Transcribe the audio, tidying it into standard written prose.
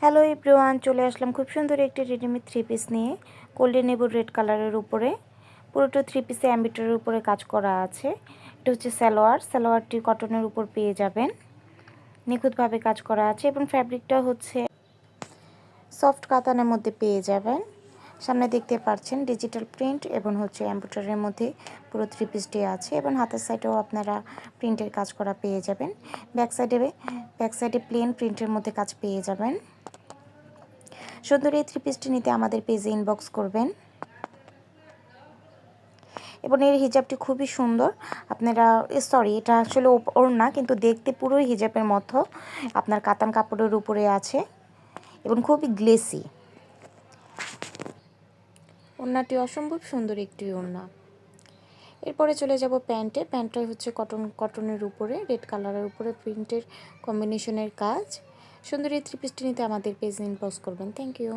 Hello everyone, চলে আসলাম খুব সুন্দর একটি রেডিমেড থ্রি পিস নিয়ে। গোল্ডেন এবং রেড কালারের উপরে পুরোটা থ্রি পিসে অ্যাম্বিটারের উপরে কাজ করা আছে। এটা হচ্ছে সালোয়ারটি কটনের উপর পেয়ে যাবেন। নিখুঁতভাবে কাজ করা আছে এবং ফ্যাব্রিকটা হচ্ছে সফট কাতানের মধ্যে পেয়ে যাবেন। সামনে দেখতে পাচ্ছেন ডিজিটাল প্রিন্ট এবং হচ্ছে অ্যাম্বিটারের মধ্যে পুরো থ্রি পিসটি আছে এবং হাতের সাইডেও আপনারা প্রিন্টের কাজ করা পেয়ে যাবেন। ব্যাক সাইডে প্লেন প্রিন্টের মধ্যে কাজ পেয়ে যাবেন। সুন্দর এই থ্রি পিসটি নিতে আমাদের পেজে ইনবক্স করবেন। এবং এর হিজাবটি খুবই সুন্দর। আপনারা এটা আসলে ওড়না, কিন্তু দেখতে পুরোই হিজাবের মতো আপনার কাতান কাপড়ের উপরে আছে এবং খুবই গ্লেসি। ওড়নাটি অসম্ভব সুন্দর একটি ওড়না। এরপরে চলে যাব প্যান্টটা হচ্ছে কটনের উপরে রেড কালারের উপরে প্রিন্টের কম্বিনেশনের কাজ। সুন্দর এই থ্রি পিসটি নিতে আমাদের পেজে ইনবক্স করবেন। Thank you.